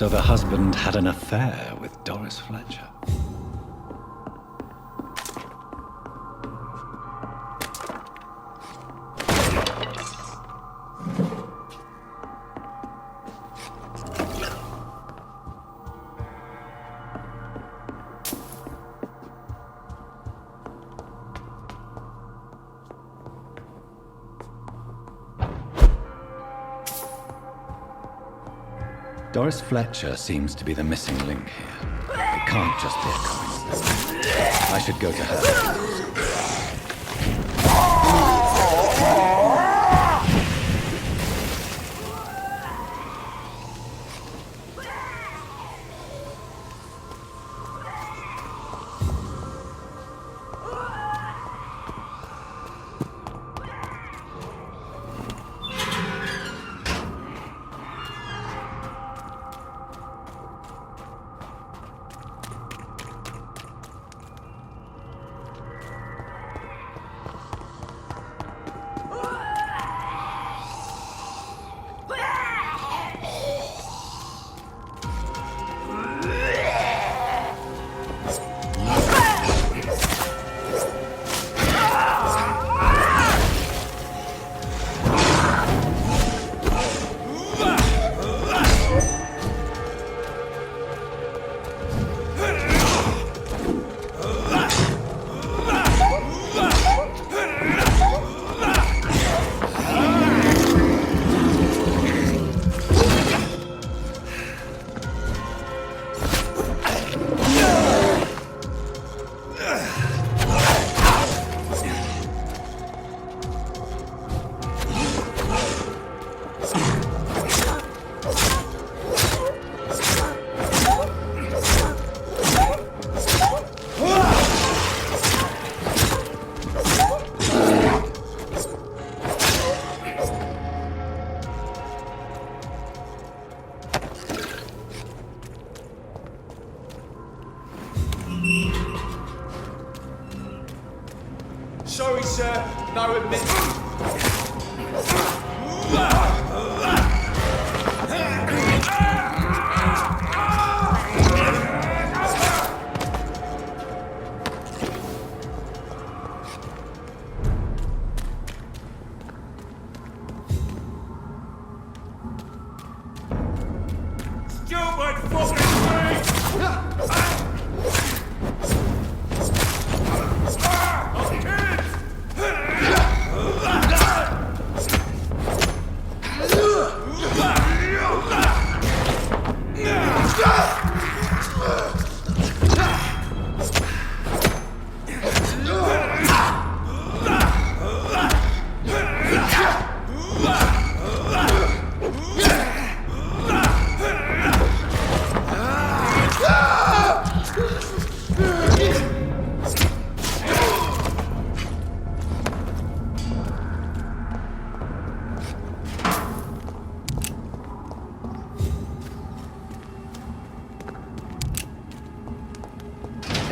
So the husband had an affair with Doris Fletcher. Doris Fletcher seems to be the missing link here. It can't just be a coincidence. I should go to her. Sorry, sir. No admission. Stupid fucking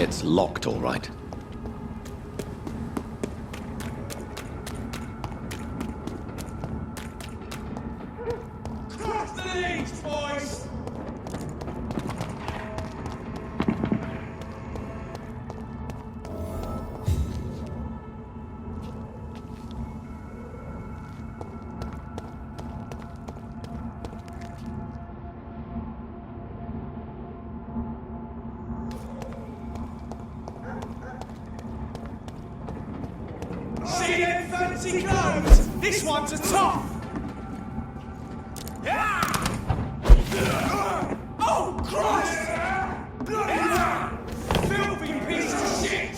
It's locked, all right. Cross the leads, boys! See them fancy clothes? This one's a top! Oh, Christ! Bloody filthy piece of shit!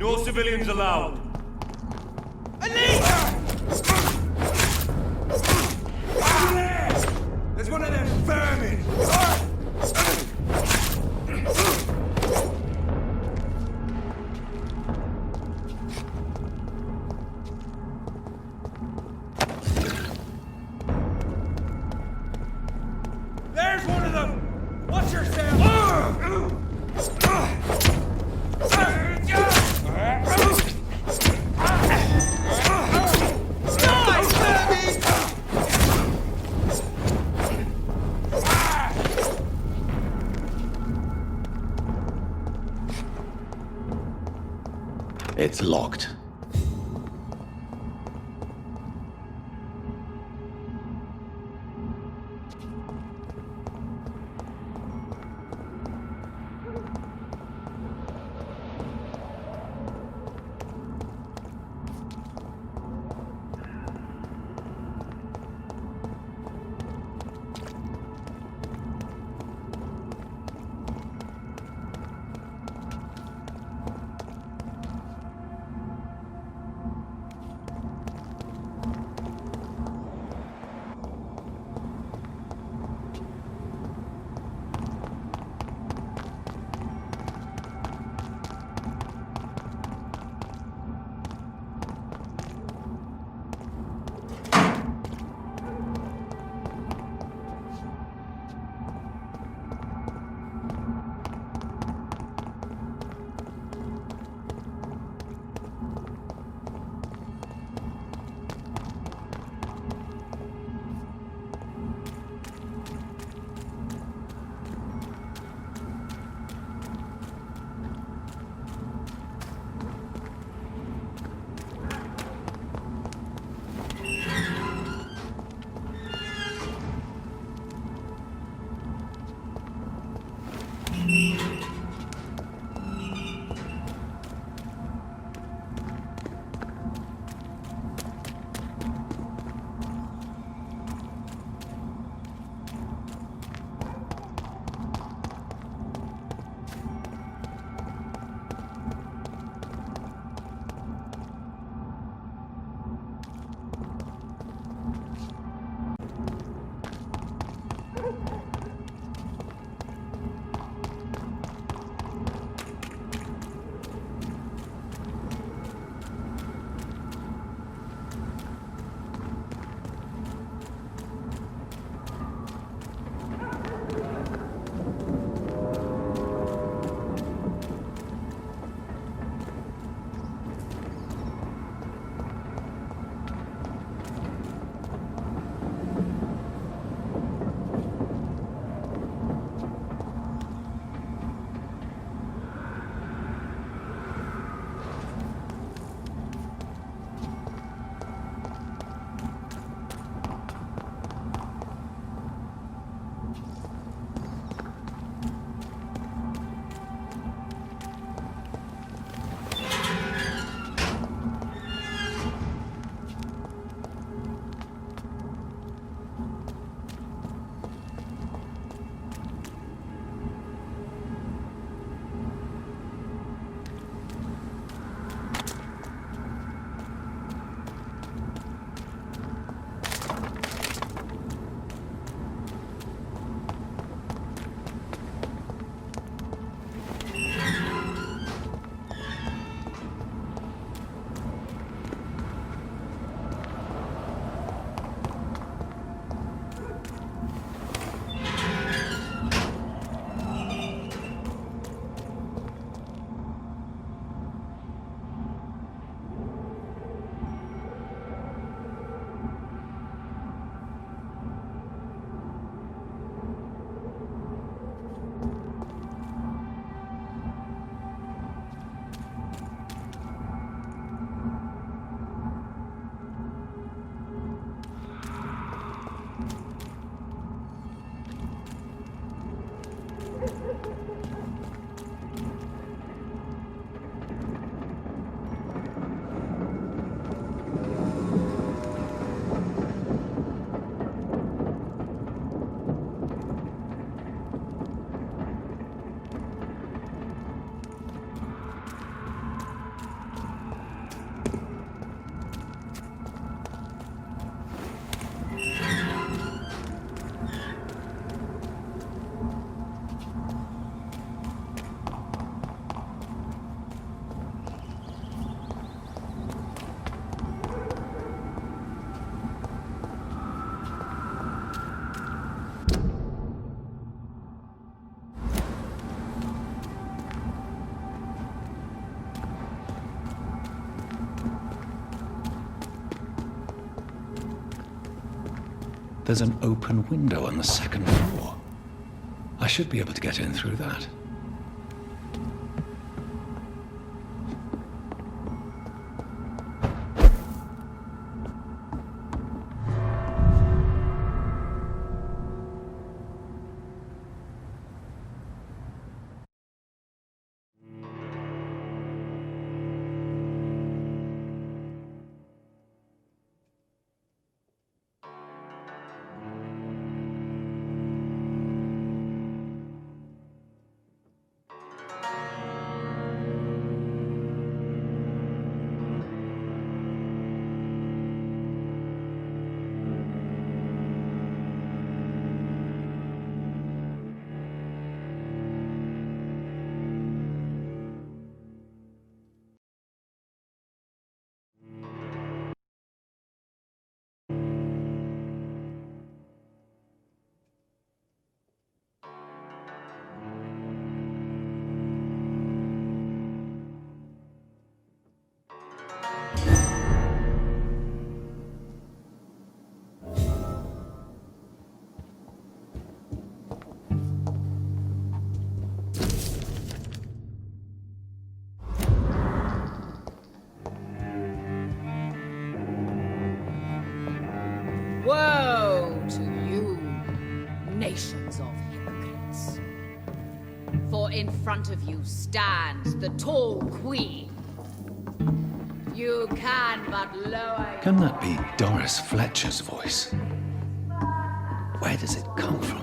No civilians allowed. There's one of them vermin! There's one of them! Watch yourself! It's locked. There's an open window on the second floor. I should be able to get in through that. Woe to you, nations of hypocrites. For in front of you stands the tall queen. You can but lower... Can that be Doris Fletcher's voice? Where does it come from?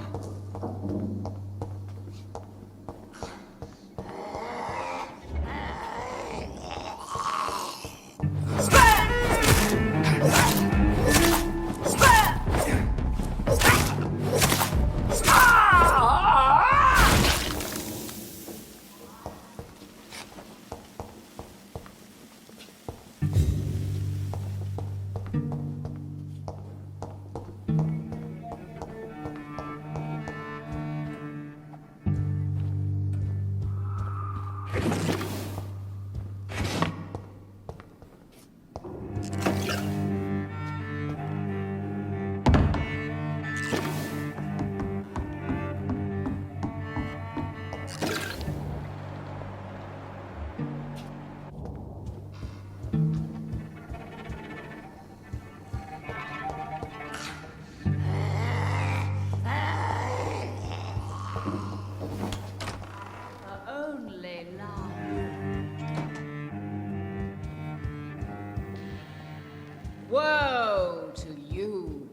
Woe to you,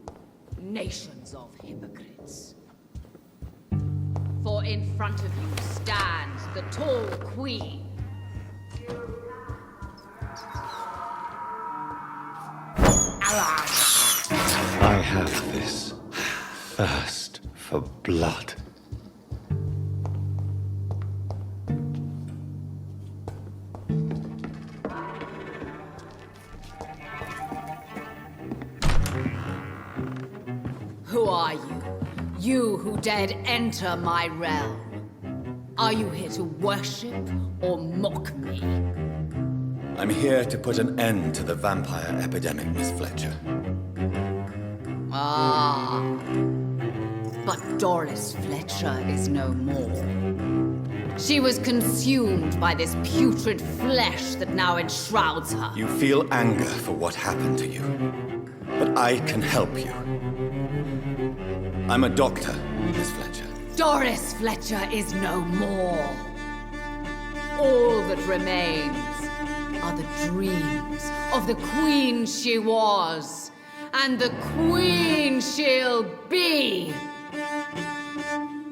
nations of hypocrites. For in front of you stands the tall queen. I have this thirst for blood. Who are you? You who dared enter my realm. Are you here to worship or mock me? I'm here to put an end to the vampire epidemic, Miss Fletcher. Ah. But Doris Fletcher is no more. She was consumed by this putrid flesh that now enshrouds her. You feel anger for what happened to you, but I can help you. I'm a doctor, Miss Fletcher. Doris Fletcher is no more. All that remains are the dreams of the queen she was, and the queen she'll be.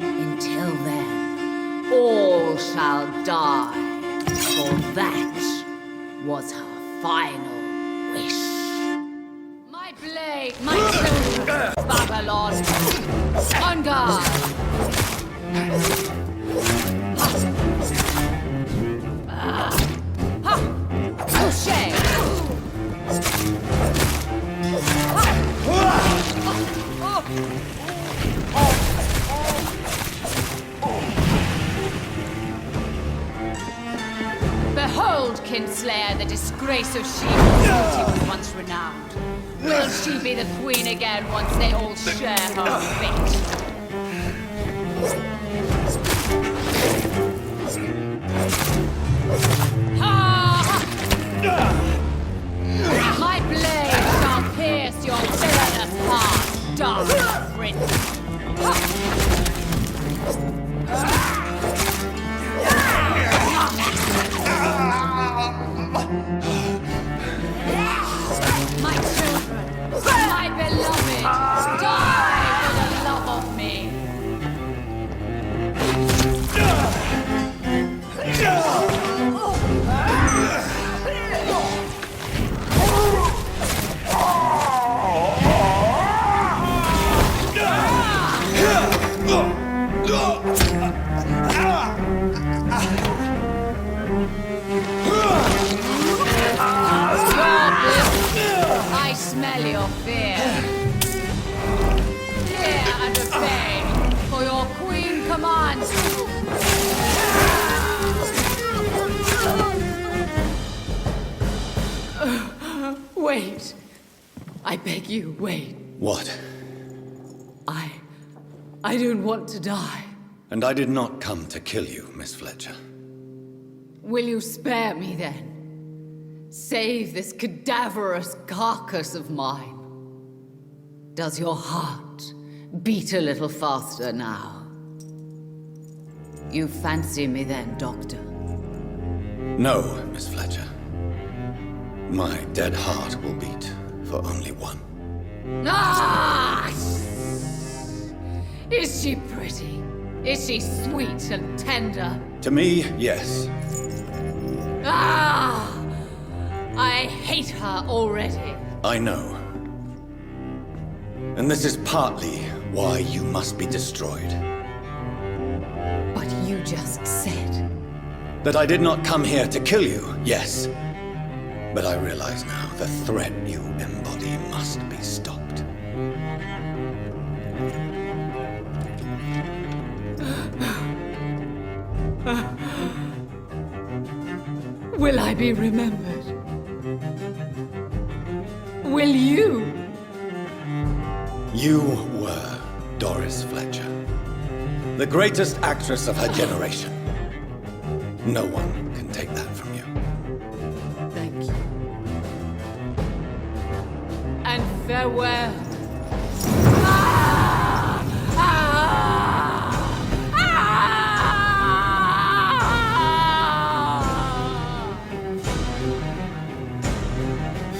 Until then, all shall die, for that was her final wish. My blade, my children, Babylon, on guard! Touché! Behold old Kinslayer, the disgrace of she who was once renowned. Will she be the queen again once they all share her fate? My blade shall pierce your villainous heart, dark prince. My children, my beloved, die for the love of me. I smell your fear. Hear and obey, for your queen commands. Wait. I beg you, wait. What? I don't want to die. And I did not come to kill you, Miss Fletcher. Will you spare me then? Save this cadaverous carcass of mine. Does your heart beat a little faster now? You fancy me then, Doctor? No, Miss Fletcher. My dead heart will beat for only one. Ah! Is she pretty? Is she sweet and tender? To me, yes. Ah! I hate her already. I know. And this is partly why you must be destroyed. But you just said... That I did not come here to kill you, yes. But I realize now the threat you embody must be stopped. Will I be remembered? Will you? You were Doris Fletcher, the greatest actress of her generation. No one can take that from you. Thank you. And farewell.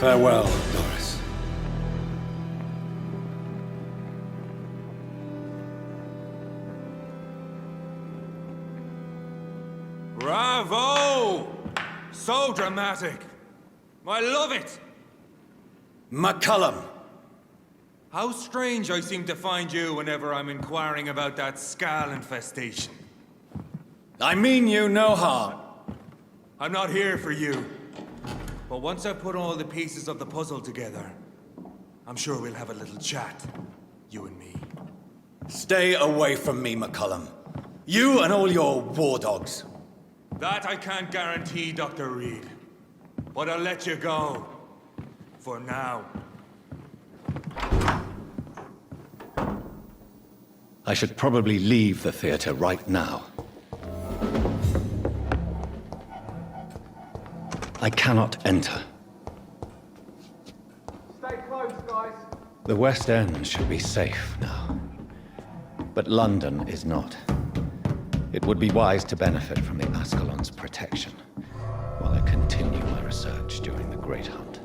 Farewell, Doris. Bravo! So dramatic. I love it. McCullum! How strange I seem to find you whenever I'm inquiring about that Skal infestation. I mean you no harm. I'm not here for you. But once I put all the pieces of the puzzle together, I'm sure we'll have a little chat, you and me. Stay away from me, McCullum. You and all your war dogs. That I can't guarantee, Dr. Reed. But I'll let you go. For now. I should probably leave the theater right now. I cannot enter. Stay close, guys. The West End should be safe now. But London is not. It would be wise to benefit from the Ascalon's protection, while I continue my research during the Great Hunt.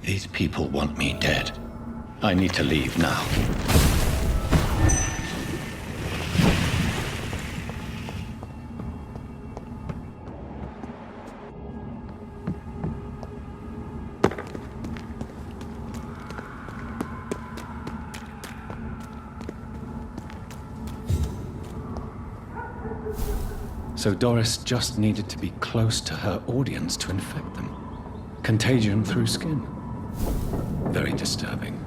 These people want me dead. I need to leave now. So Doris just needed to be close to her audience to infect them. Contagion through skin. Very disturbing.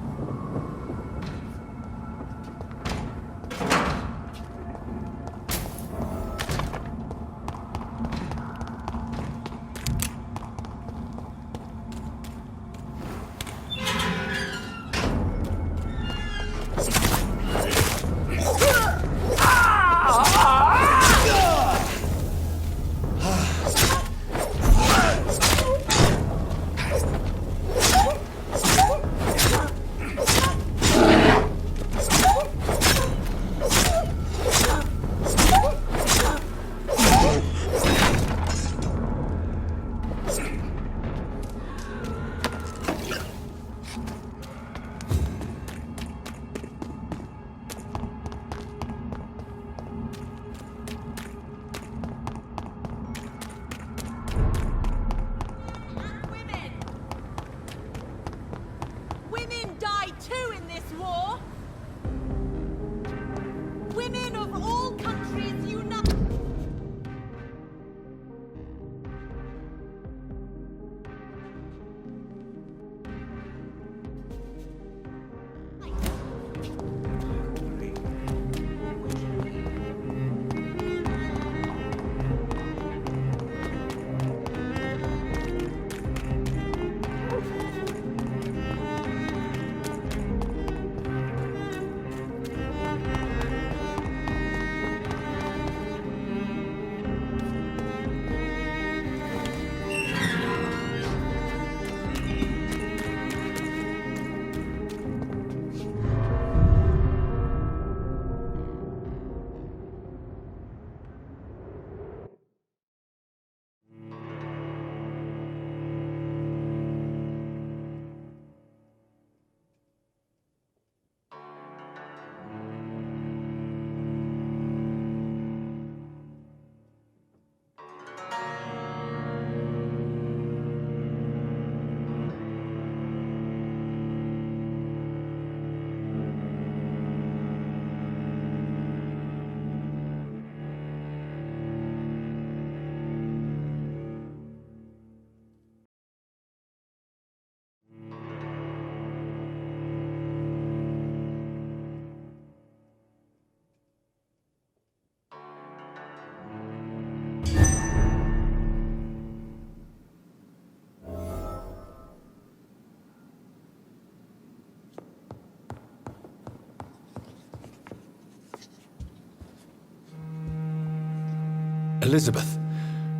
Elizabeth,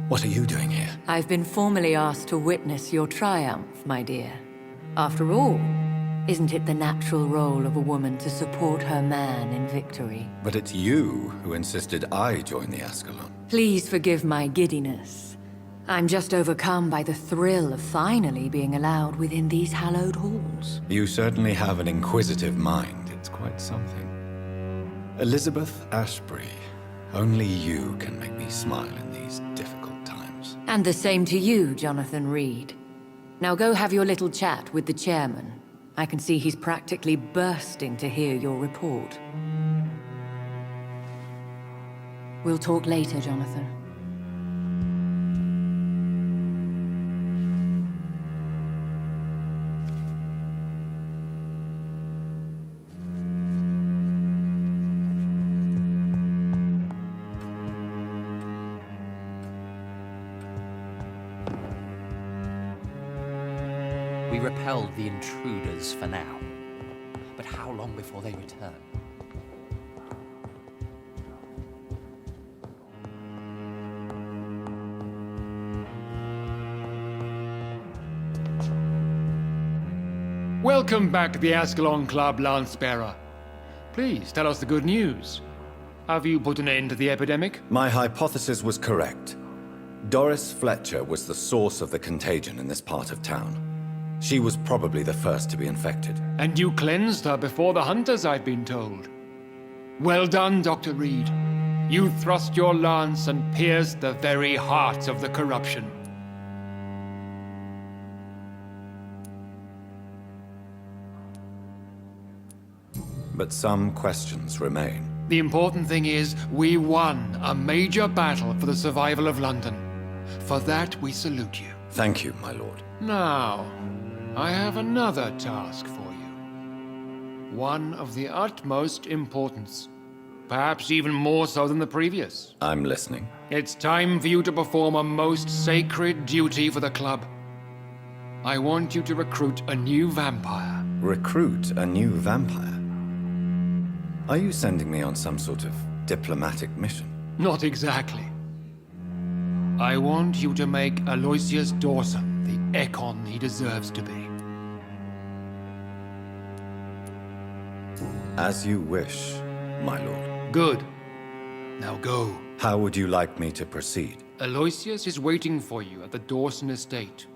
what are you doing here? I've been formally asked to witness your triumph, my dear. After all, isn't it the natural role of a woman to support her man in victory? But it's you who insisted I join the Ascalon. Please forgive my giddiness. I'm just overcome by the thrill of finally being allowed within these hallowed halls. You certainly have an inquisitive mind. It's quite something. Elizabeth Ashbury, only you can make me smile in these difficult times. And the same to you, Jonathan Reed. Now go have your little chat with the chairman. I can see he's practically bursting to hear your report. We'll talk later, Jonathan. We repelled the intruders for now. But how long before they return? Welcome back to the Ascalon Club, Lance-Bearer. Please, tell us the good news. Have you put an end to the epidemic? My hypothesis was correct. Doris Fletcher was the source of the contagion in this part of town. She was probably the first to be infected. And you cleansed her before the hunters, I've been told. Well done, Dr. Reed. You thrust your lance and pierced the very heart of the corruption. But some questions remain. The important thing is, we won a major battle for the survival of London. For that, we salute you. Thank you, my lord. Now, I have another task for you. One of the utmost importance. Perhaps even more so than the previous. I'm listening. It's time for you to perform a most sacred duty for the club. I want you to recruit a new vampire. Recruit a new vampire? Are you sending me on some sort of diplomatic mission? Not exactly. I want you to make Aloysius Dawson the Ekon he deserves to be. As you wish, my lord. Good. Now go. How would you like me to proceed? Aloysius is waiting for you at the Dawson estate.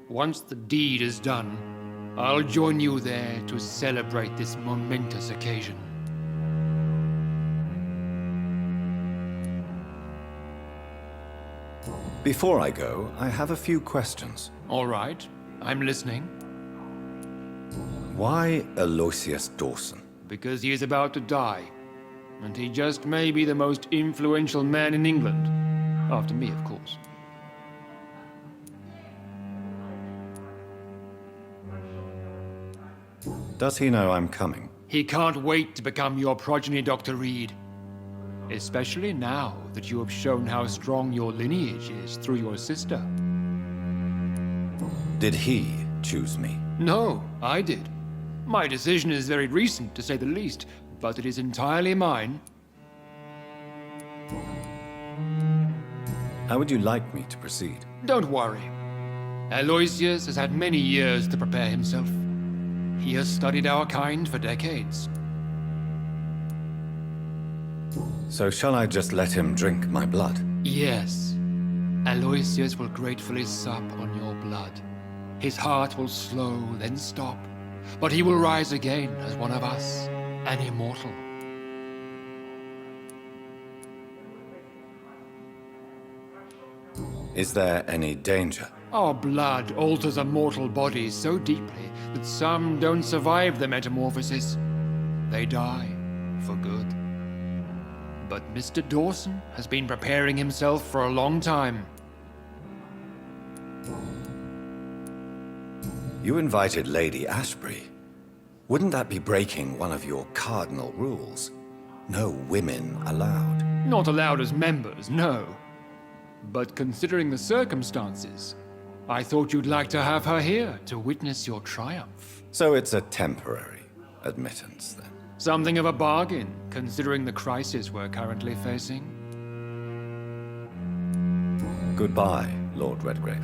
Once the deed is done, I'll join you there to celebrate this momentous occasion. Before I go, I have a few questions. All right, I'm listening. Why Aloysius Dawson? Because he is about to die, and he just may be the most influential man in England. After me, of course. Does he know I'm coming? He can't wait to become your progeny, Dr. Reed. Especially now that you have shown how strong your lineage is through your sister. Did he choose me? No, I did. My decision is very recent, to say the least, but it is entirely mine. How would you like me to proceed? Don't worry. Aloysius has had many years to prepare himself. He has studied our kind for decades. So shall I just let him drink my blood? Yes. Aloysius will gratefully sup on your blood. His heart will slow, then stop. But he will rise again as one of us, an immortal. Is there any danger? Our blood alters a mortal body so deeply that some don't survive the metamorphosis. They die for good. But Mr. Dawson has been preparing himself for a long time. You invited Lady Ashbury. Wouldn't that be breaking one of your cardinal rules? No women allowed. Not allowed as members, no. But considering the circumstances, I thought you'd like to have her here to witness your triumph. So it's a temporary admittance, then? Something of a bargain, considering the crisis we're currently facing. Goodbye, Lord Redgrave.